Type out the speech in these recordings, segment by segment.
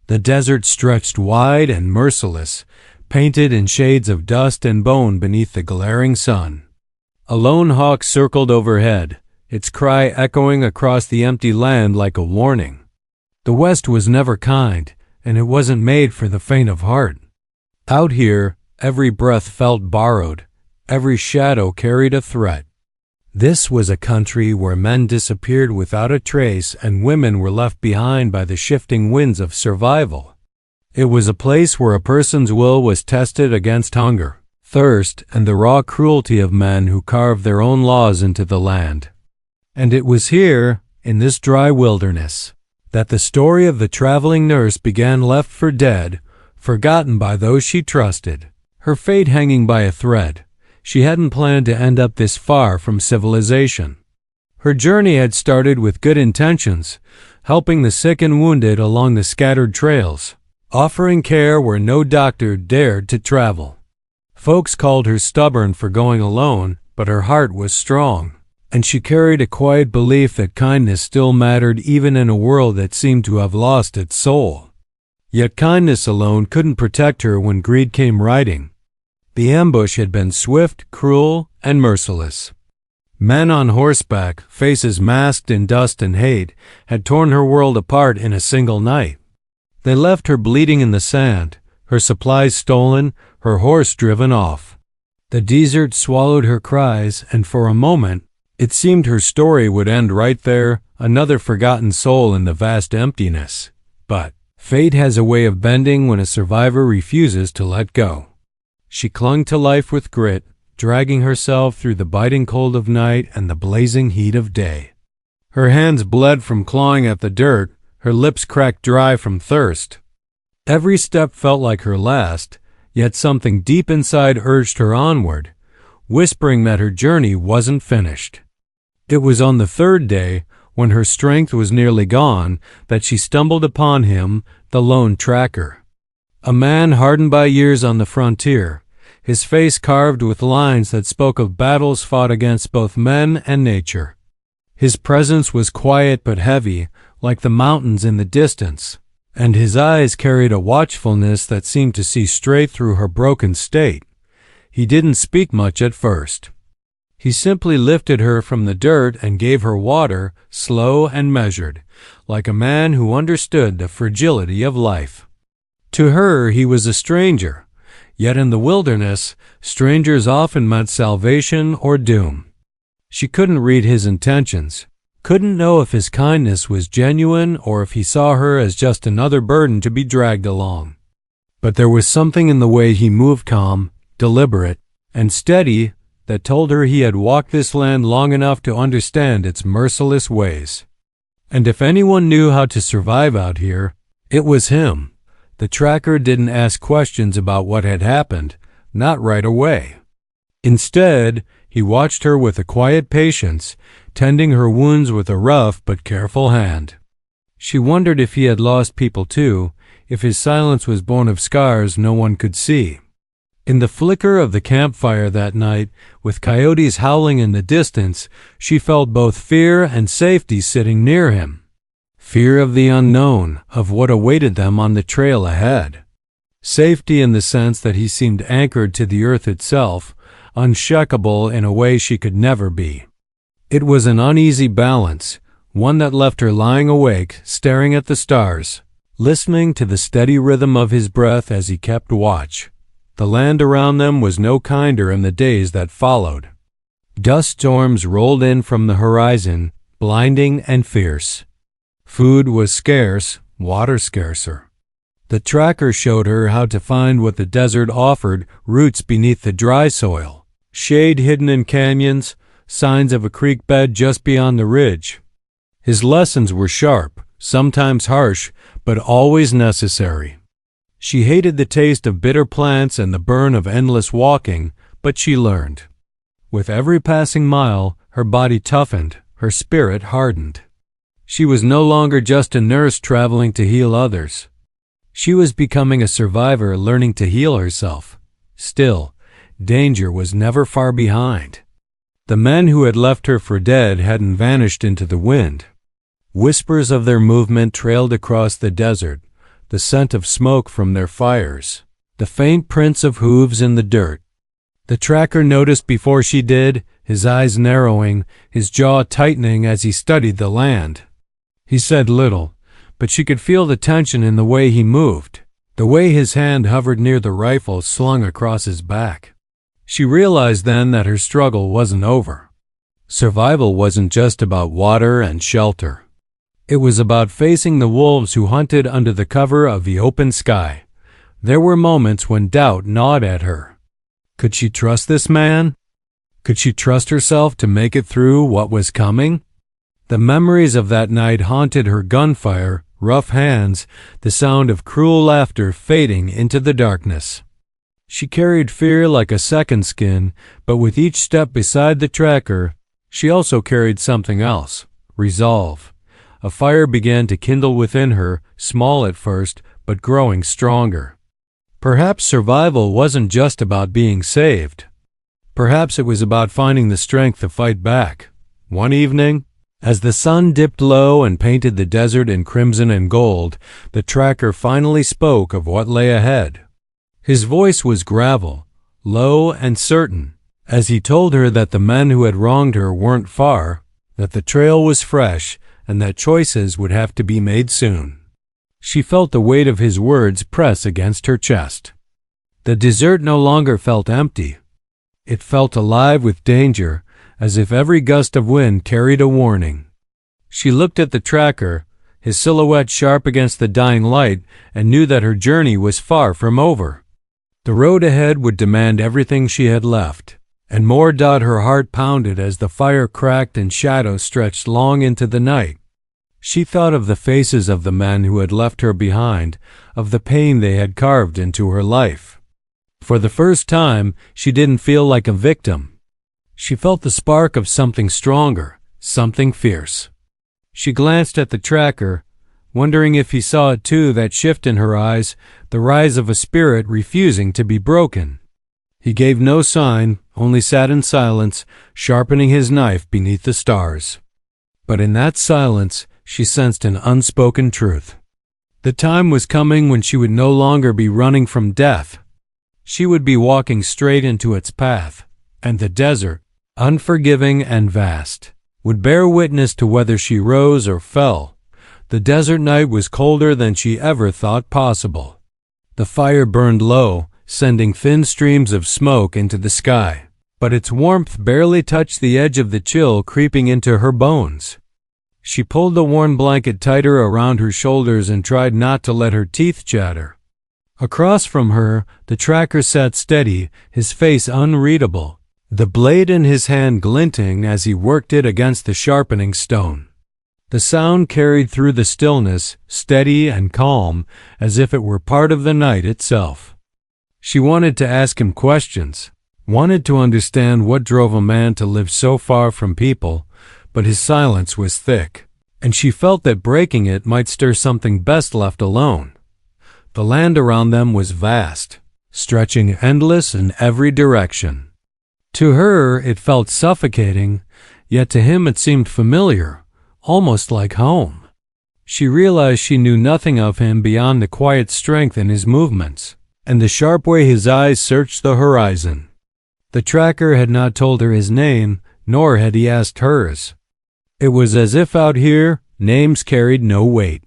The desert stretched wide and merciless, painted in shades of dust and bone beneath the glaring sun. A lone hawk circled overhead, its cry echoing across the empty land like a warning. The West was never kind, and it wasn't made for the faint of heart. Out here, every breath felt borrowed, every shadow carried a threat. This was a country where men disappeared without a trace and women were left behind by the shifting winds of survival. It was a place where a person's will was tested against hunger, thirst, and the raw cruelty of men who carved their own laws into the land. And it was here, in this dry wilderness, that the story of the traveling nurse began, left for dead, forgotten by those she trusted, her fate hanging by a thread. She hadn't planned to end up this far from civilization. Her journey had started with good intentions, helping the sick and wounded along the scattered trails, offering care where no doctor dared to travel. Folks called her stubborn for going alone, but her heart was strong, and she carried a quiet belief that kindness still mattered even in a world that seemed to have lost its soul. Yet kindness alone couldn't protect her when greed came riding. The ambush had been swift, cruel, and merciless. Men on horseback, faces masked in dust and hate, had torn her world apart in a single night. They left her bleeding in the sand, her supplies stolen, her horse driven off. The desert swallowed her cries, and for a moment, it seemed her story would end right there, another forgotten soul in the vast emptiness. But fate has a way of bending when a survivor refuses to let go. She clung to life with grit, dragging herself through the biting cold of night and the blazing heat of day. Her hands bled from clawing at the dirt, her lips cracked dry from thirst. Every step felt like her last, yet something deep inside urged her onward, whispering that her journey wasn't finished. It was on the third day, when her strength was nearly gone, that she stumbled upon him, the lone tracker. A man hardened by years on the frontier, his face carved with lines that spoke of battles fought against both men and nature. His presence was quiet but heavy, like the mountains in the distance, and his eyes carried a watchfulness that seemed to see straight through her broken state. He didn't speak much at first. He simply lifted her from the dirt and gave her water, slow and measured, like a man who understood the fragility of life. To her he was a stranger, yet in the wilderness, strangers often meant salvation or doom. She couldn't read his intentions, couldn't know if his kindness was genuine or if he saw her as just another burden to be dragged along. But there was something in the way he moved, calm, deliberate, and steady, that told her he had walked this land long enough to understand its merciless ways. And if anyone knew how to survive out here, it was him. The tracker didn't ask questions about what had happened, not right away. Instead, he watched her with a quiet patience, tending her wounds with a rough but careful hand. She wondered if he had lost people too, if his silence was born of scars no one could see. In the flicker of the campfire that night, with coyotes howling in the distance, she felt both fear and safety sitting near him. Fear of the unknown, of what awaited them on the trail ahead. Safety in the sense that he seemed anchored to the earth itself, unshakable in a way she could never be. It was an uneasy balance, one that left her lying awake, staring at the stars, listening to the steady rhythm of his breath as he kept watch. The land around them was no kinder in the days that followed. Dust storms rolled in from the horizon, blinding and fierce. Food was scarce, water scarcer. The tracker showed her how to find what the desert offered, roots beneath the dry soil, shade hidden in canyons, signs of a creek bed just beyond the ridge. His lessons were sharp, sometimes harsh, but always necessary. She hated the taste of bitter plants and the burn of endless walking, but she learned. With every passing mile, her body toughened, her spirit hardened. She was no longer just a nurse traveling to heal others. She was becoming a survivor learning to heal herself. Still, danger was never far behind. The men who had left her for dead hadn't vanished into the wind. Whispers of their movement trailed across the desert, the scent of smoke from their fires, the faint prints of hooves in the dirt. The tracker noticed before she did, his eyes narrowing, his jaw tightening as he studied the land. He said little, but she could feel the tension in the way he moved, the way his hand hovered near the rifle slung across his back. She realized then that her struggle wasn't over. Survival wasn't just about water and shelter. It was about facing the wolves who hunted under the cover of the open sky. There were moments when doubt gnawed at her. Could she trust this man? Could she trust herself to make it through what was coming? The memories of that night haunted her: gunfire, rough hands, the sound of cruel laughter fading into the darkness. She carried fear like a second skin, but with each step beside the tracker, she also carried something else: resolve. A fire began to kindle within her, small at first, but growing stronger. Perhaps survival wasn't just about being saved. Perhaps it was about finding the strength to fight back. One evening, as the sun dipped low and painted the desert in crimson and gold, the tracker finally spoke of what lay ahead. His voice was gravel, low and certain, as he told her that the men who had wronged her weren't far, that the trail was fresh, and that choices would have to be made soon. She felt the weight of his words press against her chest. The desert no longer felt empty. It felt alive with danger, as if every gust of wind carried a warning. She looked at the tracker, his silhouette sharp against the dying light, and knew that her journey was far from over. The road ahead would demand everything she had left, and more. Her heart pounded as the fire cracked and shadows stretched long into the night. She thought of the faces of the men who had left her behind, of the pain they had carved into her life. For the first time, she didn't feel like a victim. She felt the spark of something stronger, something fierce. She glanced at the tracker, wondering if he saw it too, that shift in her eyes, the rise of a spirit refusing to be broken. He gave no sign, only sat in silence, sharpening his knife beneath the stars. But in that silence, she sensed an unspoken truth. The time was coming when she would no longer be running from death. She would be walking straight into its path, and the desert, unforgiving and vast, would bear witness to whether she rose or fell. The desert night was colder than she ever thought possible. The fire burned low, sending thin streams of smoke into the sky, but its warmth barely touched the edge of the chill creeping into her bones. She pulled the worn blanket tighter around her shoulders and tried not to let her teeth chatter. Across from her, the tracker sat steady, his face unreadable, the blade in his hand glinting as he worked it against the sharpening stone. The sound carried through the stillness, steady and calm, as if it were part of the night itself. She wanted to ask him questions, wanted to understand what drove a man to live so far from people, but his silence was thick, and she felt that breaking it might stir something best left alone. The land around them was vast, stretching endless in every direction. To her, it felt suffocating, yet to him it seemed familiar, almost like home. She realized she knew nothing of him beyond the quiet strength in his movements, and the sharp way his eyes searched the horizon. The tracker had not told her his name, nor had he asked hers. It was as if out here, names carried no weight.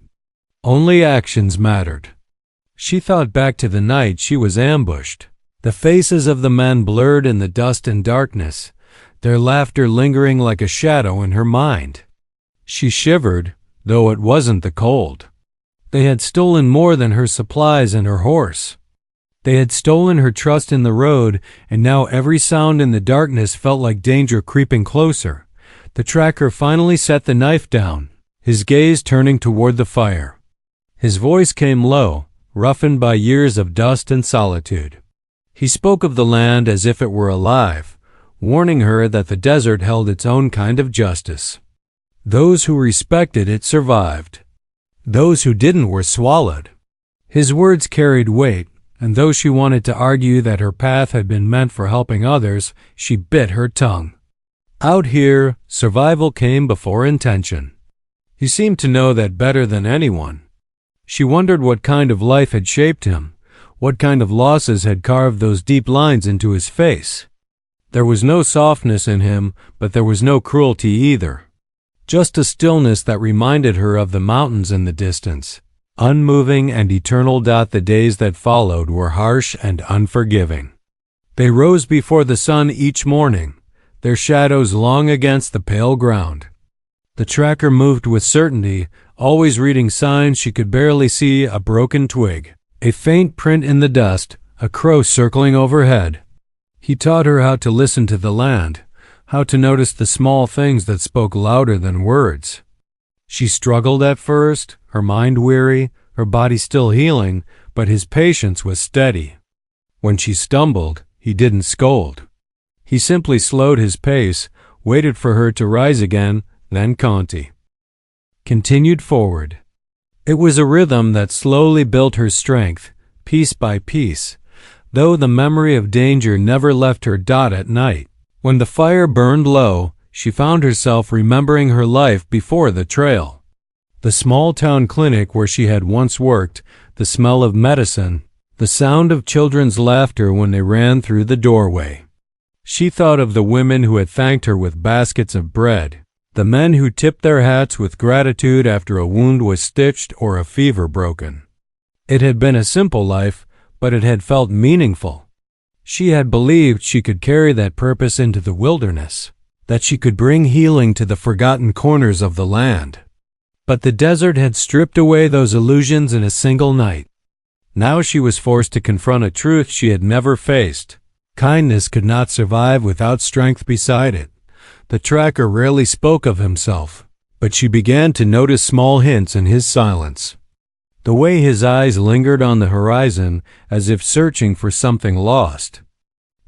Only actions mattered. She thought back to the night she was ambushed. The faces of the men blurred in the dust and darkness, their laughter lingering like a shadow in her mind. She shivered, though it wasn't the cold. They had stolen more than her supplies and her horse. They had stolen her trust in the road, and now every sound in the darkness felt like danger creeping closer. The tracker finally set the knife down, his gaze turning toward the fire. His voice came low, roughened by years of dust and solitude. He spoke of the land as if it were alive, warning her that the desert held its own kind of justice. Those who respected it survived. Those who didn't were swallowed. His words carried weight, and though she wanted to argue that her path had been meant for helping others, she bit her tongue. Out here, survival came before intention. He seemed to know that better than anyone. She wondered what kind of life had shaped him, what kind of losses had carved those deep lines into his face. There was no softness in him, but there was no cruelty either. Just a stillness that reminded her of the mountains in the distance, unmoving and eternal. The days that followed were harsh and unforgiving. They rose before the sun each morning, their shadows long against the pale ground. The tracker moved with certainty, always reading signs she could barely see: a broken twig, a faint print in the dust, a crow circling overhead. He taught her how to listen to the land, how to notice the small things that spoke louder than words. She struggled at first, her mind weary, her body still healing, but his patience was steady. When she stumbled, he didn't scold. He simply slowed his pace, waited for her to rise again, then continued forward. It was a rhythm that slowly built her strength, piece by piece, though the memory of danger never left her. At night, when the fire burned low, she found herself remembering her life before the trail. The small-town clinic where she had once worked, the smell of medicine, the sound of children's laughter when they ran through the doorway. She thought of the women who had thanked her with baskets of bread, the men who tipped their hats with gratitude after a wound was stitched or a fever broken. It had been a simple life, but it had felt meaningful. She had believed she could carry that purpose into the wilderness, that she could bring healing to the forgotten corners of the land. But the desert had stripped away those illusions in a single night. Now she was forced to confront a truth she had never faced. Kindness could not survive without strength beside it. The tracker rarely spoke of himself, but she began to notice small hints in his silence. The way his eyes lingered on the horizon as if searching for something lost.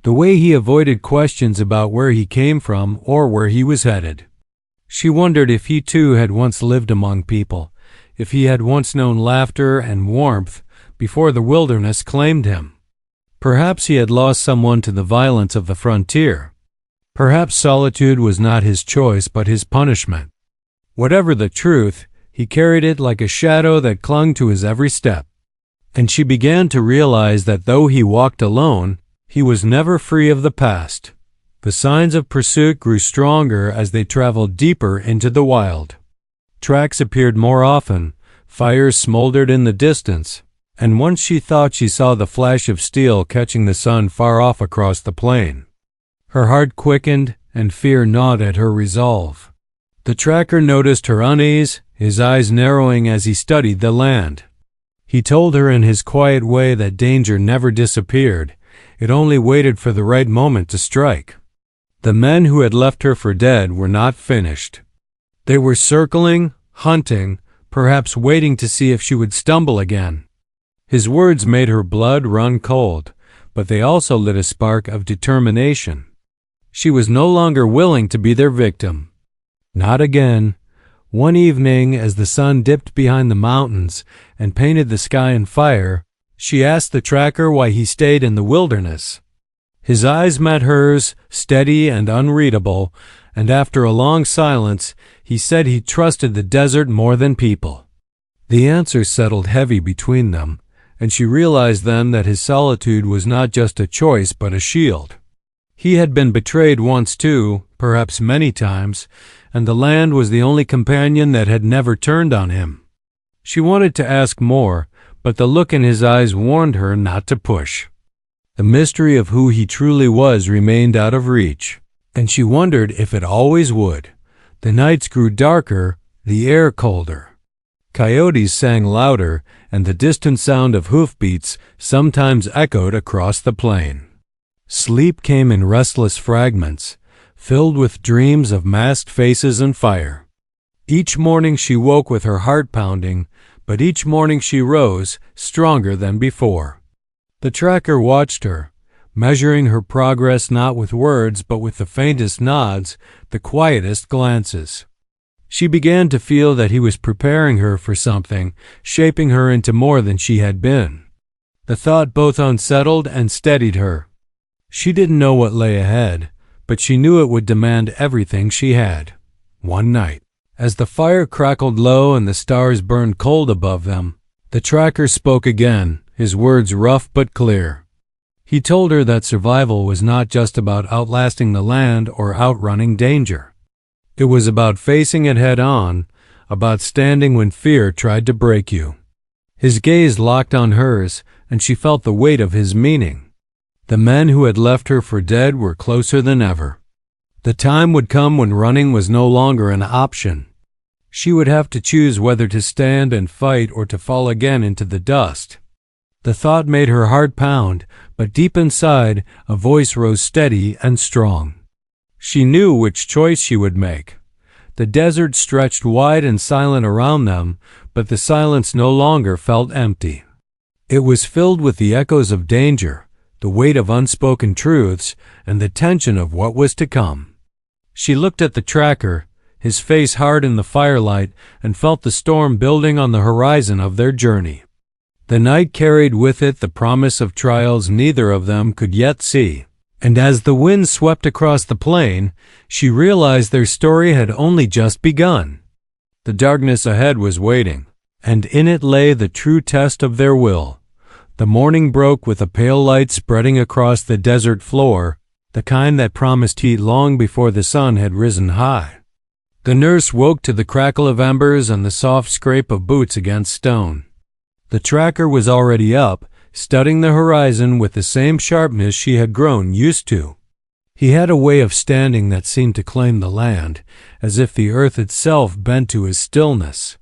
The way he avoided questions about where he came from or where he was headed. She wondered if he too had once lived among people, if he had once known laughter and warmth before the wilderness claimed him. Perhaps he had lost someone to the violence of the frontier. Perhaps solitude was not his choice but his punishment. Whatever the truth, he carried it like a shadow that clung to his every step. And she began to realize that though he walked alone, he was never free of the past. The signs of pursuit grew stronger as they traveled deeper into the wild. Tracks appeared more often, fires smoldered in the distance, and once she thought she saw the flash of steel catching the sun far off across the plain. Her heart quickened, and fear gnawed at her resolve. The tracker noticed her unease, his eyes narrowing as he studied the land. He told her in his quiet way that danger never disappeared, it only waited for the right moment to strike. The men who had left her for dead were not finished. They were circling, hunting, perhaps waiting to see if she would stumble again. His words made her blood run cold, but they also lit a spark of determination. She was no longer willing to be their victim. Not again. One evening, as the sun dipped behind the mountains and painted the sky in fire, she asked the tracker why he stayed in the wilderness. His eyes met hers, steady and unreadable, and after a long silence, he said he trusted the desert more than people. The answer settled heavy between them, and she realized then that his solitude was not just a choice but a shield. He had been betrayed once too, perhaps many times, and the land was the only companion that had never turned on him. She wanted to ask more, but the look in his eyes warned her not to push. The mystery of who he truly was remained out of reach, and she wondered if it always would. The nights grew darker, the air colder. Coyotes sang louder, and the distant sound of hoofbeats sometimes echoed across the plain. Sleep came in restless fragments, filled with dreams of masked faces and fire. Each morning she woke with her heart pounding, but each morning she rose, stronger than before. The tracker watched her, measuring her progress not with words but with the faintest nods, the quietest glances. She began to feel that he was preparing her for something, shaping her into more than she had been. The thought both unsettled and steadied her. She didn't know what lay ahead, but she knew it would demand everything she had. One night, as the fire crackled low and the stars burned cold above them, The tracker spoke again, his words rough but clear. He told her that survival was not just about outlasting the land or outrunning danger. It was about facing it head on, about standing when fear tried to break you. His gaze locked on hers, and she felt the weight of his meaning. The men who had left her for dead were closer than ever. The time would come when running was no longer an option. She would have to choose whether to stand and fight or to fall again into the dust. The thought made her heart pound, but deep inside, a voice rose steady and strong. She knew which choice she would make. The desert stretched wide and silent around them, but the silence no longer felt empty. It was filled with the echoes of danger, the weight of unspoken truths, and the tension of what was to come. She looked at the tracker, his face hard in the firelight, and felt the storm building on the horizon of their journey. The night carried with it the promise of trials neither of them could yet see, and as the wind swept across the plain, she realized their story had only just begun. The darkness ahead was waiting, and in it lay the true test of their will. The morning broke with a pale light spreading across the desert floor, the kind that promised heat long before the sun had risen high. The nurse woke to the crackle of embers and the soft scrape of boots against stone. The tracker was already up, studying the horizon with the same sharpness she had grown used to. He had a way of standing that seemed to claim the land, as if the earth itself bent to his stillness.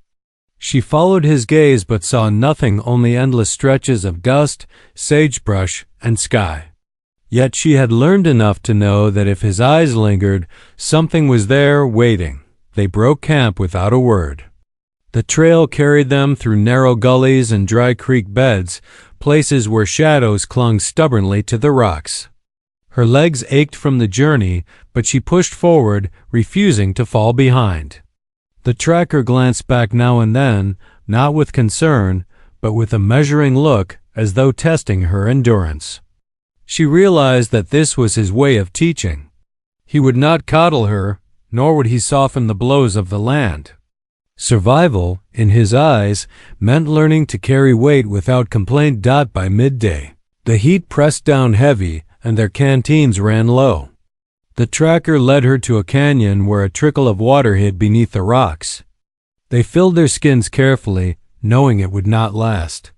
She followed his gaze but saw nothing, only endless stretches of dust, sagebrush, and sky. Yet she had learned enough to know that if his eyes lingered, something was there waiting. They broke camp without a word. The trail carried them through narrow gullies and dry creek beds, places where shadows clung stubbornly to the rocks. Her legs ached from the journey, but she pushed forward, refusing to fall behind. The tracker glanced back now and then, not with concern, but with a measuring look, as though testing her endurance. She realized that this was his way of teaching. He would not coddle her, nor would he soften the blows of the land. Survival, in his eyes, meant learning to carry weight without complaint. By midday, the heat pressed down heavy, and their canteens ran low. The tracker led her to a canyon where a trickle of water hid beneath the rocks. They filled their skins carefully, knowing it would not last.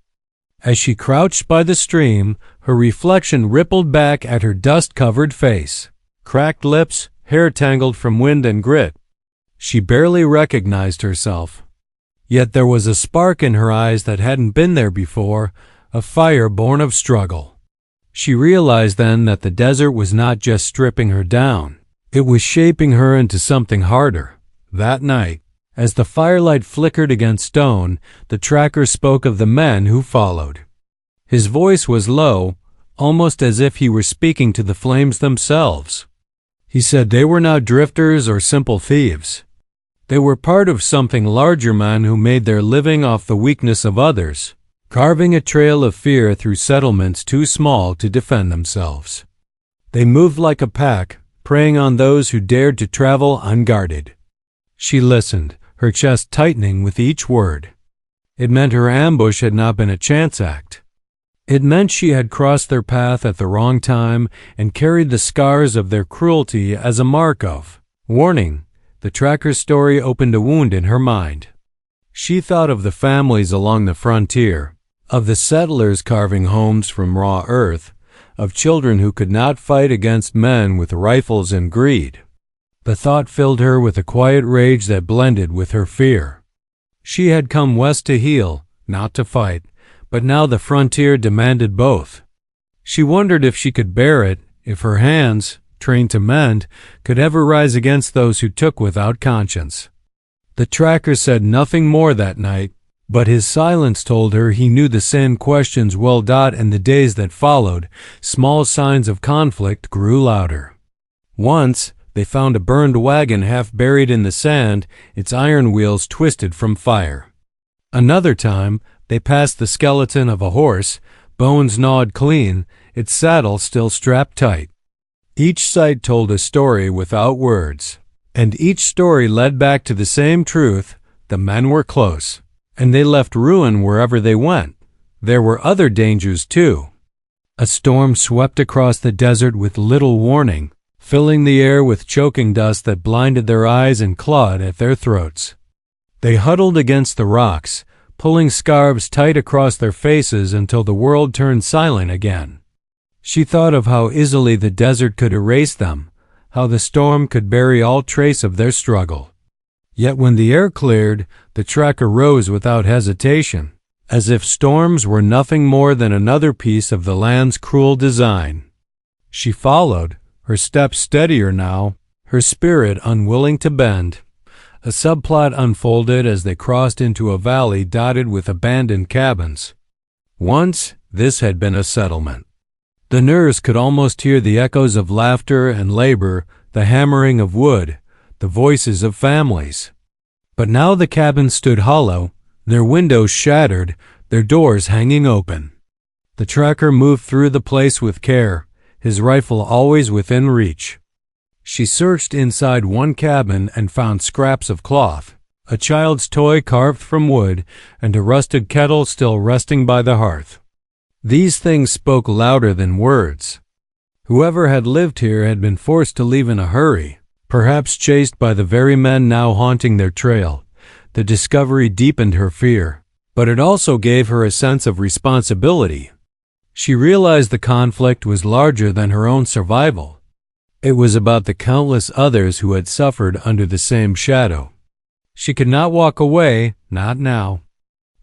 As she crouched by the stream, her reflection rippled back at her dust-covered face, cracked lips, hair tangled from wind and grit. She barely recognized herself. Yet there was a spark in her eyes that hadn't been there before, a fire born of struggle. She realized then that the desert was not just stripping her down. It was shaping her into something harder. That night, as the firelight flickered against stone, the tracker spoke of the men who followed. His voice was low, almost as if he were speaking to the flames themselves. He said they were not drifters or simple thieves. They were part of something larger, men who made their living off the weakness of others, carving a trail of fear through settlements too small to defend themselves. They moved like a pack, preying on those who dared to travel unguarded. She listened, her chest tightening with each word. It meant her ambush had not been a chance act. It meant she had crossed their path at the wrong time and carried the scars of their cruelty as a mark of warning. The tracker's story opened a wound in her mind. She thought of the families along the frontier, of the settlers carving homes from raw earth, of children who could not fight against men with rifles and greed. The thought filled her with a quiet rage that blended with her fear. She had come west to heal, not to fight, but now the frontier demanded both. She wondered if she could bear it, if her hands, trained to mend, could ever rise against those who took without conscience. The tracker said nothing more that night, but his silence told her he knew the same questions well. In the days that followed, small signs of conflict grew louder. Once, they found a burned wagon half buried in the sand, its iron wheels twisted from fire. Another time, they passed the skeleton of a horse, bones gnawed clean, its saddle still strapped tight. Each sight told a story without words, and each story led back to the same truth: the men were close, And they left ruin wherever they went. There were other dangers too. A storm swept across the desert with little warning, filling the air with choking dust that blinded their eyes and clawed at their throats. They huddled against the rocks, pulling scarves tight across their faces until the world turned silent again. She thought of how easily the desert could erase them, how the storm could bury all trace of their struggle. Yet when the air cleared, the tracker rose without hesitation, as if storms were nothing more than another piece of the land's cruel design. She followed, her steps steadier now, her spirit unwilling to bend. A subplot unfolded as they crossed into a valley dotted with abandoned cabins. Once, this had been a settlement. The nurse could almost hear the echoes of laughter and labor, the hammering of wood, the voices of families. But now the cabins stood hollow, their windows shattered, their doors hanging open. The tracker moved through the place with care, his rifle always within reach. She searched inside one cabin and found scraps of cloth, a child's toy carved from wood, and a rusted kettle still resting by the hearth. These things spoke louder than words. Whoever had lived here had been forced to leave in a hurry, perhaps chased by the very men now haunting their trail. The discovery deepened her fear, but it also gave her a sense of responsibility. She realized the conflict was larger than her own survival. It was about the countless others who had suffered under the same shadow. She could not walk away, not now.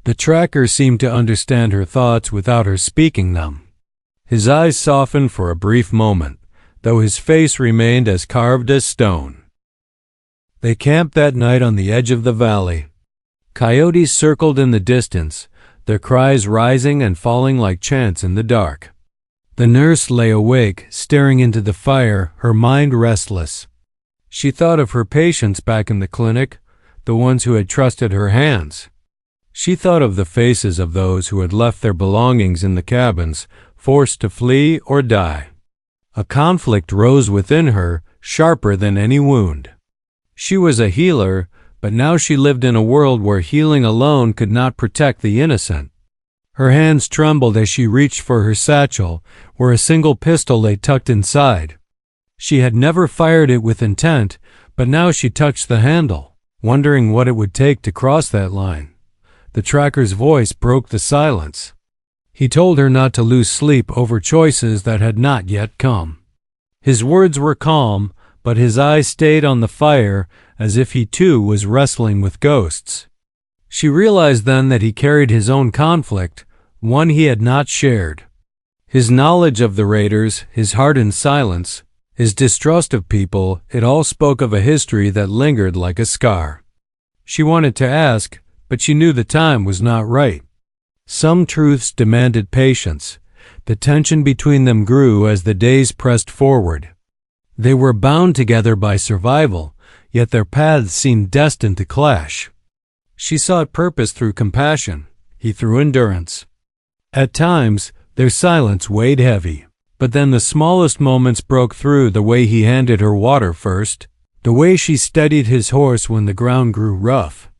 The tracker seemed to understand her thoughts without her speaking them. His eyes softened for a brief moment, though his face remained as carved as stone. They camped that night on the edge of the valley. Coyotes circled in the distance, their cries rising and falling like chants in the dark. The nurse lay awake, staring into the fire, her mind restless. She thought of her patients back in the clinic, the ones who had trusted her hands. She thought of the faces of those who had left their belongings in the cabins, forced to flee or die. A conflict rose within her, sharper than any wound. She was a healer, but now she lived in a world where healing alone could not protect the innocent. Her hands trembled as she reached for her satchel, where a single pistol lay tucked inside. She had never fired it with intent, but now she touched the handle, wondering what it would take to cross that line. The tracker's voice broke the silence. He told her not to lose sleep over choices that had not yet come. His words were calm, but his eyes stayed on the fire as if he too was wrestling with ghosts. She realized then that he carried his own conflict, one he had not shared. His knowledge of the raiders, his hardened silence, his distrust of people, it all spoke of a history that lingered like a scar. She wanted to ask, but she knew the time was not right. Some truths demanded patience. The tension between them grew as the days pressed forward. They were bound together by survival, yet their paths seemed destined to clash. She sought purpose through compassion, he through endurance. At times, their silence weighed heavy, but then the smallest moments broke through, the way he handed her water first, the way she steadied his horse when the ground grew rough.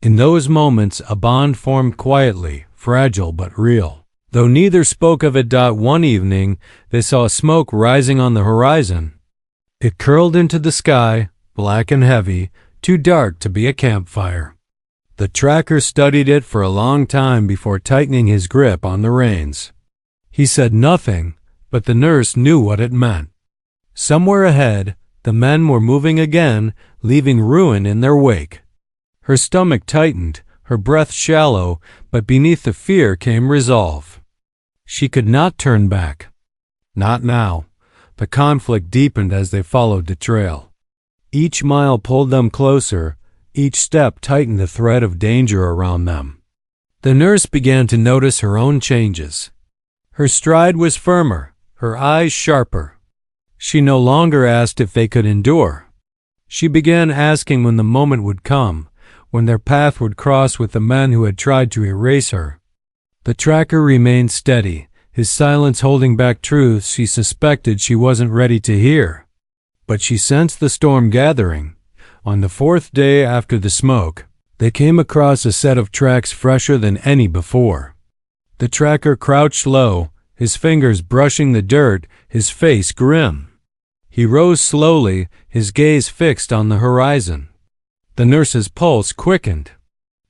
In those moments, a bond formed quietly, fragile but real. Though neither spoke of it. One evening, they saw smoke rising on the horizon. It curled into the sky, black and heavy, too dark to be a campfire. The tracker studied it for a long time before tightening his grip on the reins. He said nothing, but the nurse knew what it meant. Somewhere ahead, the men were moving again, leaving ruin in their wake. Her stomach tightened, her breath shallow, but beneath the fear came resolve. She could not turn back. Not now. The conflict deepened as they followed the trail. Each mile pulled them closer, each step tightened the thread of danger around them. The nurse began to notice her own changes. Her stride was firmer, her eyes sharper. She no longer asked if they could endure. She began asking when the moment would come, when their path would cross with the men who had tried to erase her. The tracker remained steady, his silence holding back truths she suspected she wasn't ready to hear. But she sensed the storm gathering. On the fourth day after the smoke, They came across a set of tracks fresher than any before. The tracker crouched low, his fingers brushing the dirt, his face grim. He rose slowly, his gaze fixed on the horizon. The nurse's pulse quickened.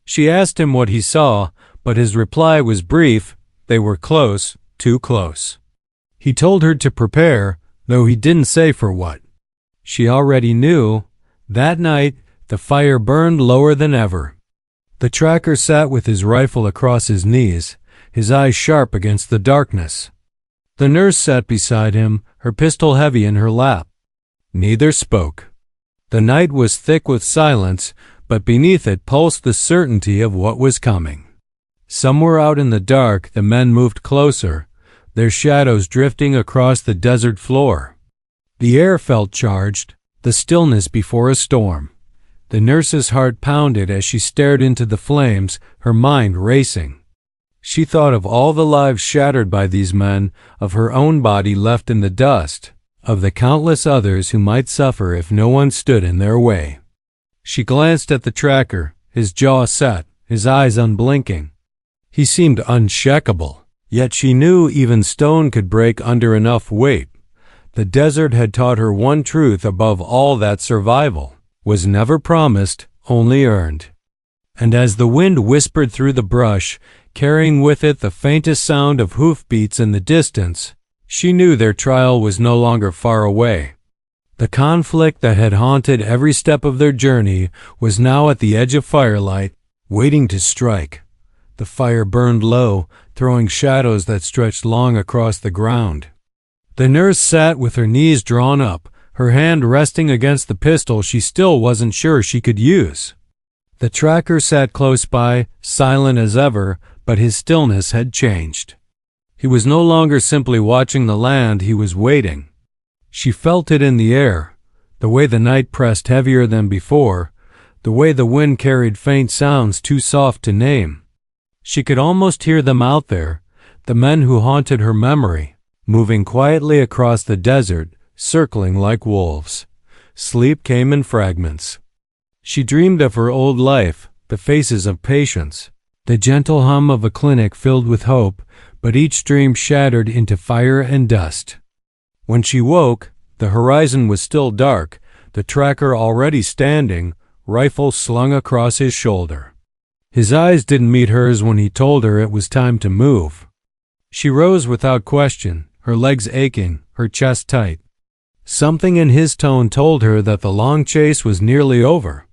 She asked him what he saw, but his reply was brief. They were close, too close. He told her to prepare, though he didn't say for what. She already knew. That night, the fire burned lower than ever. The tracker sat with his rifle across his knees, his eyes sharp against the darkness. The nurse sat beside him, her pistol heavy in her lap. Neither spoke. The night was thick with silence, but beneath it pulsed the certainty of what was coming. Somewhere out in the dark, the men moved closer, their shadows drifting across the desert floor. The air felt charged, the stillness before a storm. The nurse's heart pounded as she stared into the flames, her mind racing. She thought of all the lives shattered by these men, of her own body left in the dust, of the countless others who might suffer if no one stood in their way. She glanced at the tracker, his jaw set, his eyes unblinking. He seemed unshakable, yet she knew even stone could break under enough weight. The desert had taught her one truth above all, that survival was never promised, only earned. And as the wind whispered through the brush, carrying with it the faintest sound of hoofbeats in the distance, she knew their trial was no longer far away. The conflict that had haunted every step of their journey was now at the edge of firelight, waiting to strike. The fire burned low, throwing shadows that stretched long across the ground. The nurse sat with her knees drawn up, her hand resting against the pistol she still wasn't sure she could use. The tracker sat close by, silent as ever, but his stillness had changed. He was no longer simply watching the land, he was waiting. She felt it in the air, the way the night pressed heavier than before, the way the wind carried faint sounds too soft to name. She could almost hear them out there, the men who haunted her memory, moving quietly across the desert, circling like wolves. Sleep came in fragments. She dreamed of her old life, the faces of patients, the gentle hum of a clinic filled with hope, but each dream shattered into fire and dust. When she woke, the horizon was still dark, the tracker already standing, rifle slung across his shoulder. His eyes didn't meet hers when he told her it was time to move. She rose without question, her legs aching, her chest tight. Something in his tone told her that the long chase was nearly over.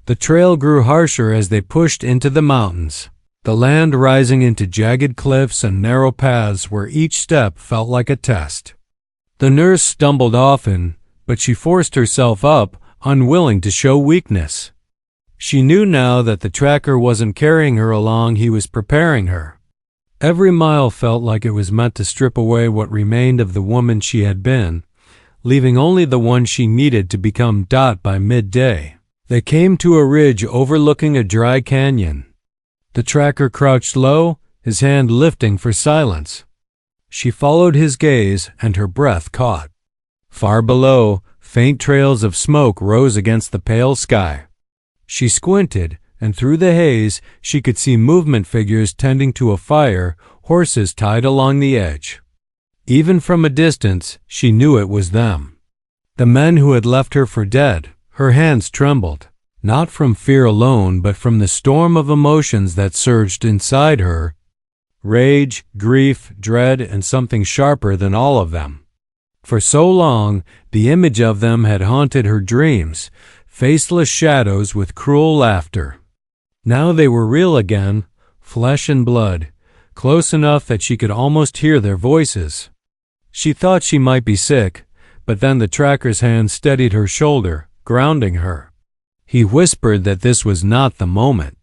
The trail grew harsher as they pushed into the mountains, the land rising into jagged cliffs and narrow paths where each step felt like a test. The nurse stumbled often, but she forced herself up, unwilling to show weakness. She knew now that the tracker wasn't carrying her along, he was preparing her. Every mile felt like it was meant to strip away what remained of the woman she had been, leaving only the one she needed to become. By midday, they came to a ridge overlooking a dry canyon. The tracker crouched low, his hand lifting for silence. She followed his gaze, and her breath caught. Far below, faint trails of smoke rose against the pale sky. She squinted, and through the haze she could see movement, figures tending to a fire, horses tied along the edge. Even from a distance, she knew it was them. The men who had left her for dead. Her hands trembled, not from fear alone, but from the storm of emotions that surged inside her. Rage, grief, dread, and something sharper than all of them. For so long, the image of them had haunted her dreams, faceless shadows with cruel laughter. Now they were real again, flesh and blood, close enough that she could almost hear their voices. She thought she might be sick, but then the tracker's hand steadied her shoulder, grounding her. He whispered that this was not the moment.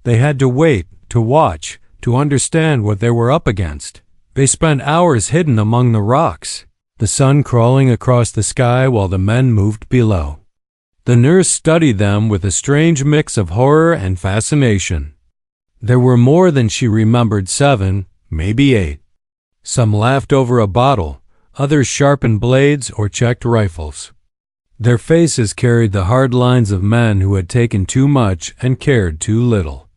They had to wait, to watch, to understand what they were up against. They spent hours hidden among the rocks, the sun crawling across the sky while the men moved below. The nurse studied them with a strange mix of horror and fascination. There were more than she remembered, 7, maybe 8. Some laughed over a bottle, others sharpened blades or checked rifles. Their faces carried the hard lines of men who had taken too much and cared too little.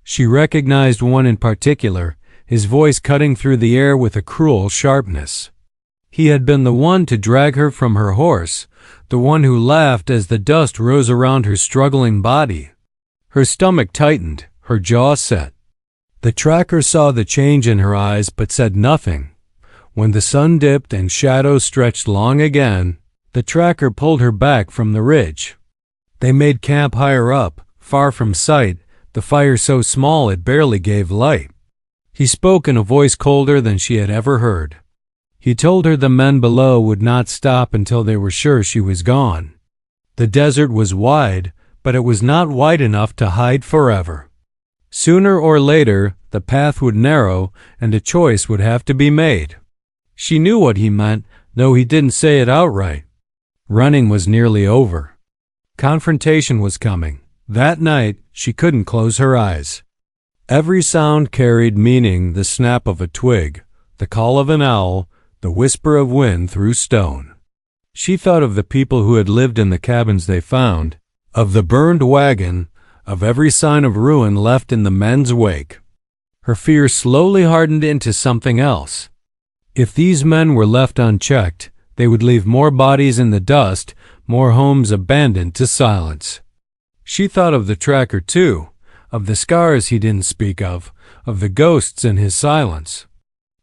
She recognized one in particular, his voice cutting through the air with a cruel sharpness. He had been the one to drag her from her horse, the one who laughed as the dust rose around her struggling body. Her stomach tightened, her jaw set. The tracker saw the change in her eyes but said nothing. When the sun dipped and shadows stretched long again, the tracker pulled her back from the ridge. They made camp higher up, far from sight, the fire so small it barely gave light. He spoke in a voice colder than she had ever heard. He told her the men below would not stop until they were sure she was gone. The desert was wide, but it was not wide enough to hide forever. Sooner or later, the path would narrow and a choice would have to be made. She knew what he meant, though he didn't say it outright. Running was nearly over. Confrontation was coming. That night, she couldn't close her eyes. Every sound carried meaning: the snap of a twig, the call of an owl, the whisper of wind through stone. She thought of the people who had lived in the cabins they found, of the burned wagon, of every sign of ruin left in the men's wake. Her fear slowly hardened into something else. If these men were left unchecked, they would leave more bodies in the dust, more homes abandoned to silence. She thought of the tracker too, of the scars he didn't speak of the ghosts in his silence.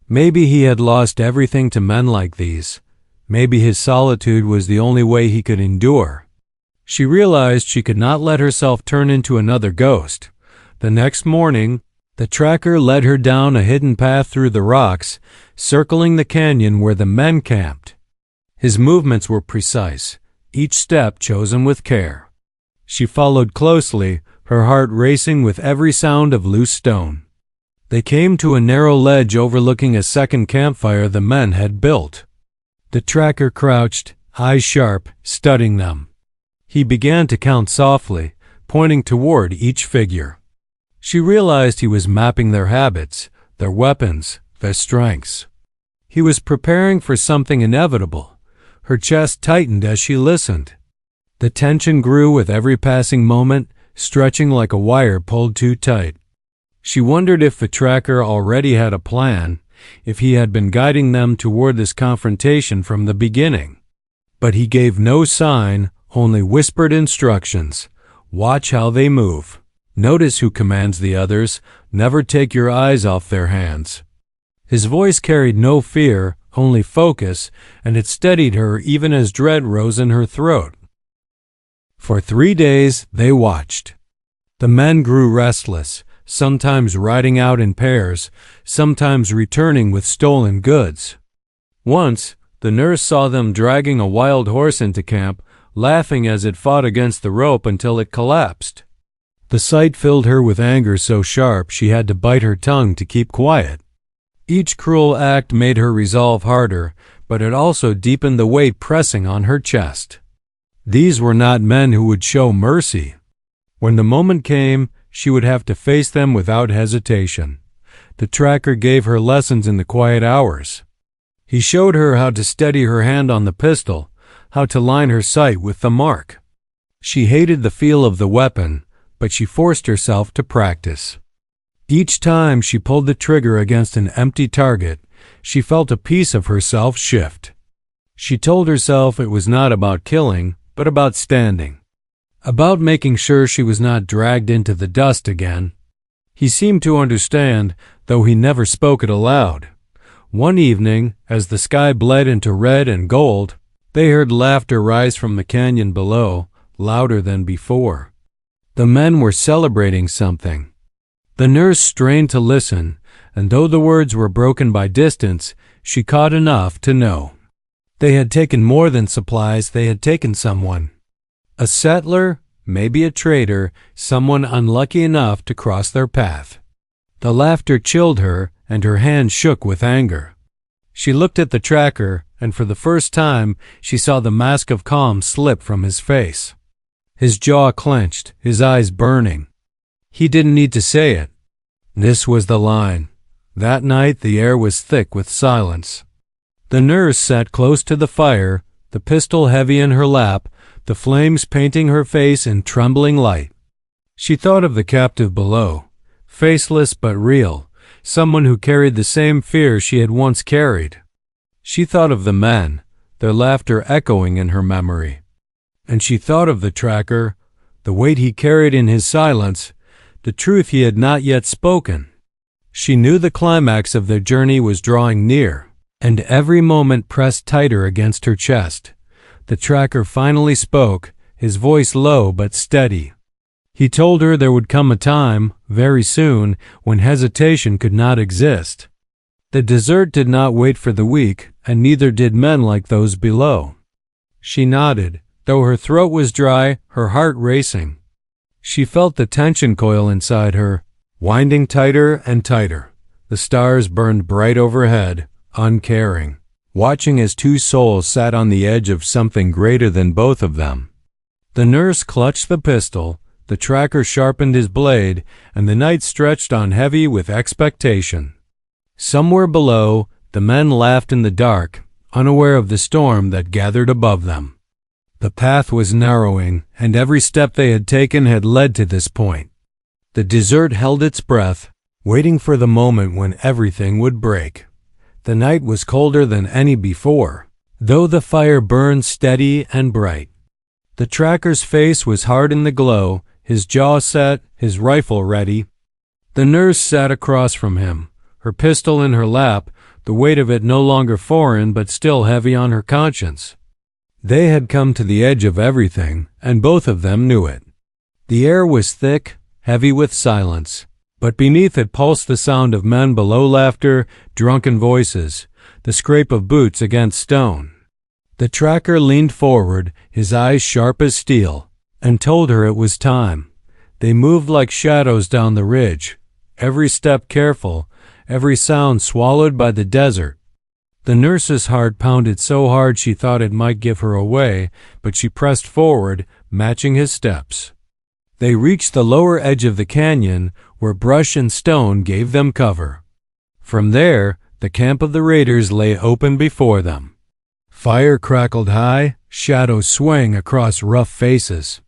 Maybe he had lost everything to men like these. Maybe his solitude was the only way he could endure. She realized she could not let herself turn into another ghost. The next morning, the tracker led her down a hidden path through the rocks, circling the canyon where the men camped. His movements were precise, each step chosen with care. She followed closely, her heart racing with every sound of loose stone. They came to a narrow ledge overlooking a second campfire the men had built. The tracker crouched, eyes sharp, studying them. He began to count softly, pointing toward each figure. She realized he was mapping their habits, their weapons, their strengths. He was preparing for something inevitable. Her chest tightened as she listened. The tension grew with every passing moment, stretching like a wire pulled too tight. She wondered if the tracker already had a plan, if he had been guiding them toward this confrontation from the beginning. But he gave no sign, only whispered instructions. Watch how they move. Notice who commands the others. Never take your eyes off their hands. His voice carried no fear, only focus, and it steadied her even as dread rose in her throat. For 3 days they watched. The men grew restless, sometimes riding out in pairs, sometimes returning with stolen goods. Once, the nurse saw them dragging a wild horse into camp, laughing as it fought against the rope until it collapsed. The sight filled her with anger so sharp she had to bite her tongue to keep quiet. Each cruel act made her resolve harder, but it also deepened the weight pressing on her chest. These were not men who would show mercy. When the moment came, she would have to face them without hesitation. The tracker gave her lessons in the quiet hours. He showed her how to steady her hand on the pistol, how to line her sight with the mark. She hated the feel of the weapon, but she forced herself to practice. Each time she pulled the trigger against an empty target, she felt a piece of herself shift. She told herself it was not about killing, but about standing. About making sure she was not dragged into the dust again. He seemed to understand, though he never spoke it aloud. One evening, as the sky bled into red and gold, they heard laughter rise from the canyon below, louder than before. The men were celebrating something. The nurse strained to listen, and though the words were broken by distance, she caught enough to know. They had taken more than supplies, they had taken someone. A settler, maybe a trader, someone unlucky enough to cross their path. The laughter chilled her, and her hand shook with anger. She looked at the tracker, and for the first time she saw the mask of calm slip from his face. His jaw clenched, his eyes burning. He didn't need to say it. This was the line. That night the air was thick with silence. The nurse sat close to the fire, the pistol heavy in her lap, the flames painting her face in trembling light. She thought of the captive below, faceless but real, someone who carried the same fear she had once carried. She thought of the men, their laughter echoing in her memory. And she thought of the tracker, the weight he carried in his silence, the truth he had not yet spoken. She knew the climax of their journey was drawing near, and every moment pressed tighter against her chest. The tracker finally spoke, his voice low but steady. He told her there would come a time, very soon, when hesitation could not exist. The desert did not wait for the weak, and neither did men like those below. She nodded, though her throat was dry, her heart racing. She felt the tension coil inside her, winding tighter and tighter. The stars burned bright overhead, uncaring, watching as two souls sat on the edge of something greater than both of them. The nurse clutched the pistol, the tracker sharpened his blade, and the night stretched on heavy with expectation. Somewhere below, the men laughed in the dark, unaware of the storm that gathered above them. The path was narrowing, and every step they had taken had led to this point. The desert held its breath, waiting for the moment when everything would break. The night was colder than any before, though the fire burned steady and bright. The tracker's face was hard in the glow, his jaw set, his rifle ready. The nurse sat across from him, her pistol in her lap, the weight of it no longer foreign but still heavy on her conscience. They had come to the edge of everything, and both of them knew it. The air was thick, heavy with silence, but beneath it pulsed the sound of men below, laughter, drunken voices, the scrape of boots against stone. The tracker leaned forward, his eyes sharp as steel, and told her it was time. They moved like shadows down the ridge, every step careful, every sound swallowed by the desert. The nurse's heart pounded so hard she thought it might give her away, but she pressed forward, matching his steps. They reached the lower edge of the canyon, where brush and stone gave them cover. From there, the camp of the raiders lay open before them. Fire crackled high, shadows swaying across rough faces.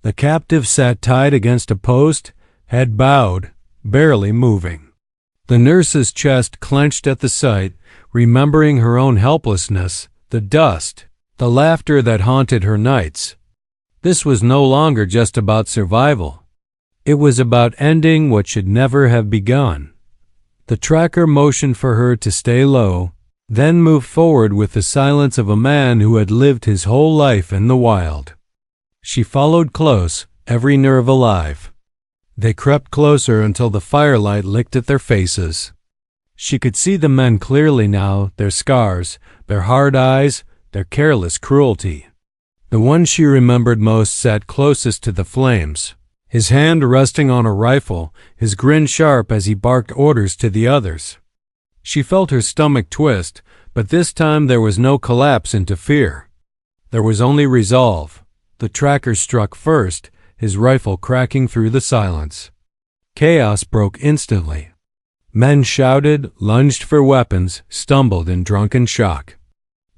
The captive sat tied against a post, head bowed, barely moving. The nurse's chest clenched at the sight, remembering her own helplessness, the dust, the laughter that haunted her nights. This was no longer just about survival. It was about ending what should never have begun. The tracker motioned for her to stay low, then moved forward with the silence of a man who had lived his whole life in the wild. She followed close, every nerve alive. They crept closer until the firelight licked at their faces. She could see the men clearly now, their scars, their hard eyes, their careless cruelty. The one she remembered most sat closest to the flames, his hand resting on a rifle, his grin sharp as he barked orders to the others. She felt her stomach twist, but this time there was no collapse into fear. There was only resolve. The tracker struck first, his rifle cracking through the silence. Chaos broke instantly. Men shouted, lunged for weapons, stumbled in drunken shock.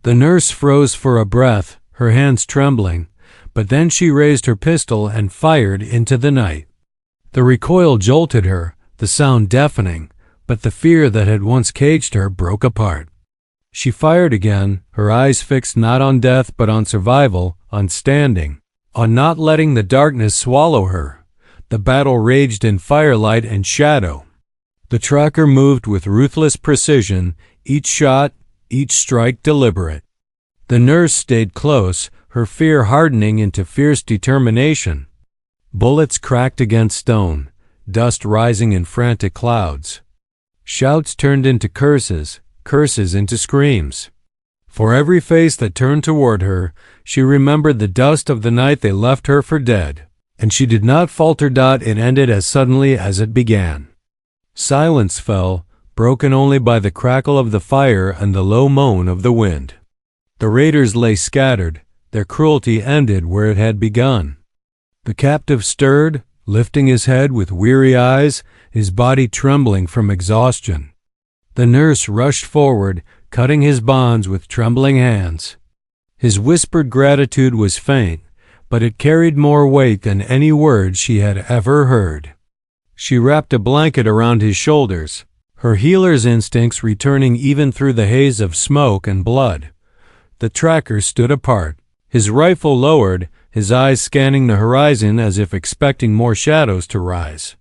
The nurse froze for a breath, her hands trembling, but then she raised her pistol and fired into the night. The recoil jolted her, the sound deafening, but the fear that had once caged her broke apart. She fired again, her eyes fixed not on death but on survival, on standing, on not letting the darkness swallow her. The battle raged in firelight and shadow. The tracker moved with ruthless precision, each shot, each strike deliberate. The nurse stayed close, her fear hardening into fierce determination. Bullets cracked against stone, dust rising in frantic clouds. Shouts turned into curses, curses into screams. For every face that turned toward her, she remembered the dust of the night they left her for dead, and she did not falter. It ended as suddenly as it began. Silence fell, broken only by the crackle of the fire and the low moan of the wind. The raiders lay scattered, their cruelty ended where it had begun. The captive stirred, lifting his head with weary eyes, his body trembling from exhaustion. The nurse rushed forward, cutting his bonds with trembling hands. His whispered gratitude was faint, but it carried more weight than any words she had ever heard. She wrapped a blanket around his shoulders, her healer's instincts returning even through the haze of smoke and blood. The tracker stood apart, his rifle lowered, his eyes scanning the horizon as if expecting more shadows to rise.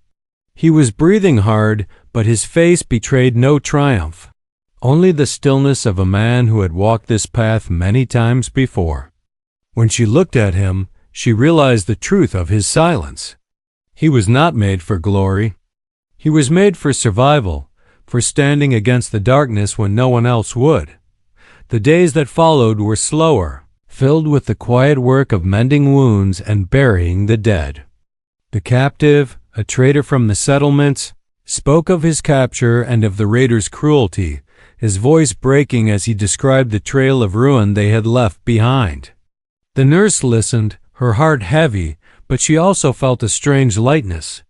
He was breathing hard, but his face betrayed no triumph, only the stillness of a man who had walked this path many times before. When she looked at him, she realized the truth of his silence. He was not made for glory. He was made for survival, for standing against the darkness when no one else would. The days that followed were slower, filled with the quiet work of mending wounds and burying the dead. The captive, a trader from the settlements, spoke of his capture and of the raiders' cruelty, his voice breaking as he described the trail of ruin they had left behind. The nurse listened, her heart heavy, but she also felt a strange lightness.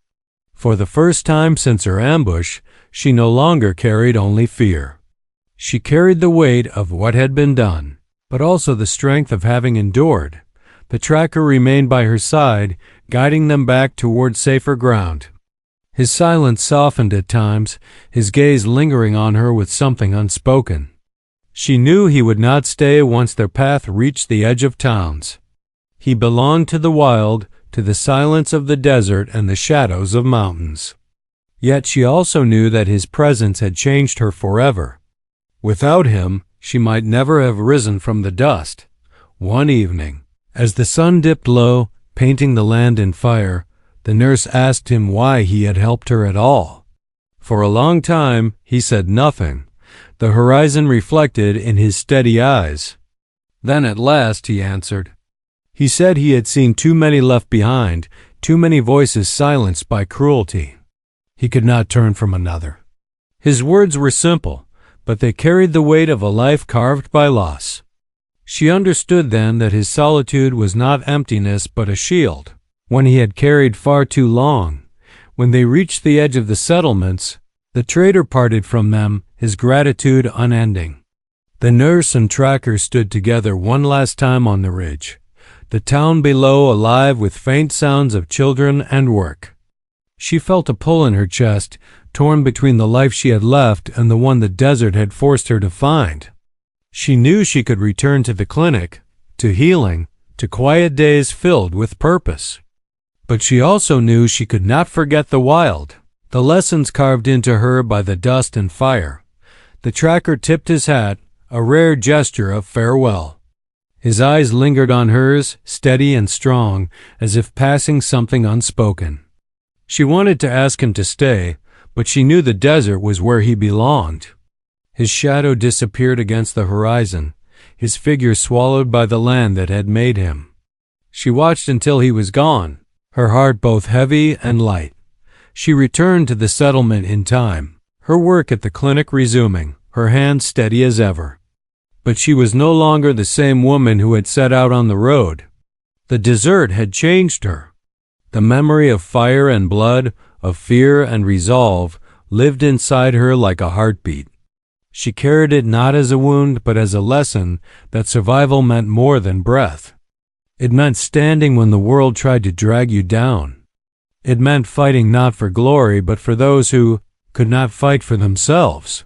For the first time since her ambush, she no longer carried only fear. She carried the weight of what had been done, but also the strength of having endured. The tracker remained by her side, guiding them back toward safer ground. His silence softened at times, his gaze lingering on her with something unspoken. She knew he would not stay once their path reached the edge of towns. He belonged to the wild, to the silence of the desert and the shadows of mountains. Yet she also knew that his presence had changed her forever. Without him, she might never have risen from the dust. One evening, as the sun dipped low, painting the land in fire, the nurse asked him why he had helped her at all. For a long time, he said nothing. The horizon reflected in his steady eyes. Then at last he answered. He said he had seen too many left behind, too many voices silenced by cruelty. He could not turn from another. His words were simple, but they carried the weight of a life carved by loss. She understood then that his solitude was not emptiness but a shield, one he had carried far too long. When they reached the edge of the settlements, the trader parted from them, his gratitude unending. The nurse and tracker stood together one last time on the ridge, the town below alive with faint sounds of children and work. She felt a pull in her chest, torn between the life she had left and the one the desert had forced her to find. She knew she could return to the clinic, to healing, to quiet days filled with purpose. But she also knew she could not forget the wild, the lessons carved into her by the dust and fire. The tracker tipped his hat, a rare gesture of farewell. His eyes lingered on hers, steady and strong, as if passing something unspoken. She wanted to ask him to stay, but she knew the desert was where he belonged. His shadow disappeared against the horizon, his figure swallowed by the land that had made him. She watched until he was gone, her heart both heavy and light. She returned to the settlement in time, her work at the clinic resuming, her hands steady as ever. But she was no longer the same woman who had set out on the road. The desert had changed her. The memory of fire and blood, of fear and resolve, lived inside her like a heartbeat. She carried it not as a wound but as a lesson that survival meant more than breath. It meant standing when the world tried to drag you down. It meant fighting not for glory but for those who could not fight for themselves.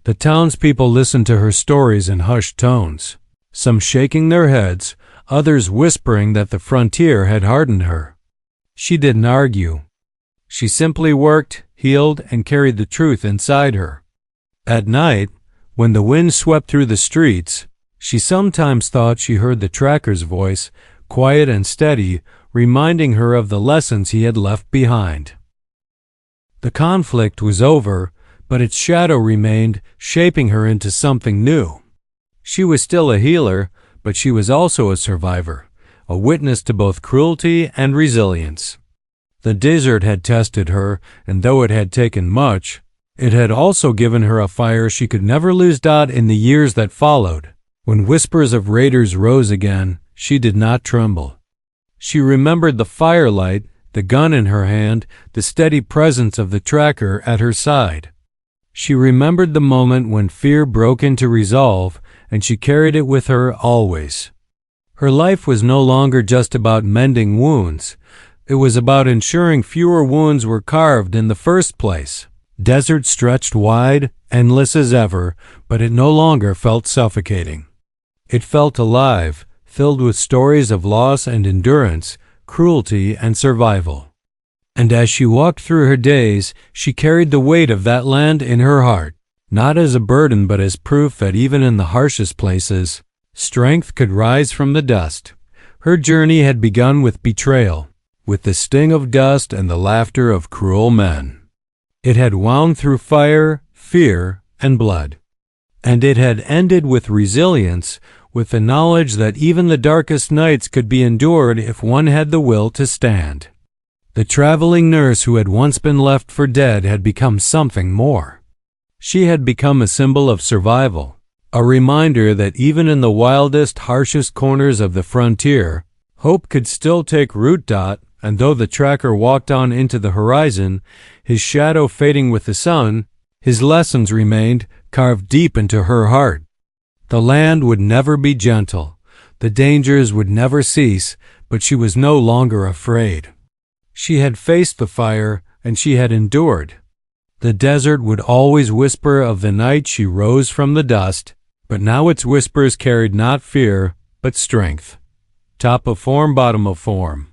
The townspeople listened to her stories in hushed tones, some shaking their heads, others whispering that the frontier had hardened her. She didn't argue. She simply worked, healed, and carried the truth inside her. At night, when the wind swept through the streets, she sometimes thought she heard the tracker's voice, quiet and steady, reminding her of the lessons he had left behind. The conflict was over, but its shadow remained, shaping her into something new. She was still a healer, but she was also a survivor, a witness to both cruelty and resilience. The desert had tested her, and though it had taken much, it had also given her a fire she could never lose. In the years that followed, when whispers of raiders rose again, she did not tremble. She remembered the firelight, the gun in her hand, the steady presence of the tracker at her side. She remembered the moment when fear broke into resolve, and she carried it with her always. Her life was no longer just about mending wounds. It was about ensuring fewer wounds were carved in the first place. Desert stretched wide, endless as ever, but it no longer felt suffocating. It felt alive, filled with stories of loss and endurance, cruelty and survival. And as she walked through her days, she carried the weight of that land in her heart, not as a burden but as proof that even in the harshest places, strength could rise from the dust. Her journey had begun with betrayal, with the sting of dust and the laughter of cruel men. It had wound through fire, fear, and blood. And it had ended with resilience, with the knowledge that even the darkest nights could be endured if one had the will to stand. The traveling nurse who had once been left for dead had become something more. She had become a symbol of survival, a reminder that even in the wildest, harshest corners of the frontier, hope could still take root. And though the tracker walked on into the horizon, his shadow fading with the sun, his lessons remained, carved deep into her heart. The land would never be gentle, the dangers would never cease, but she was no longer afraid. She had faced the fire, and she had endured. The desert would always whisper of the night she rose from the dust, but now its whispers carried not fear, but strength. Top of form, bottom of form.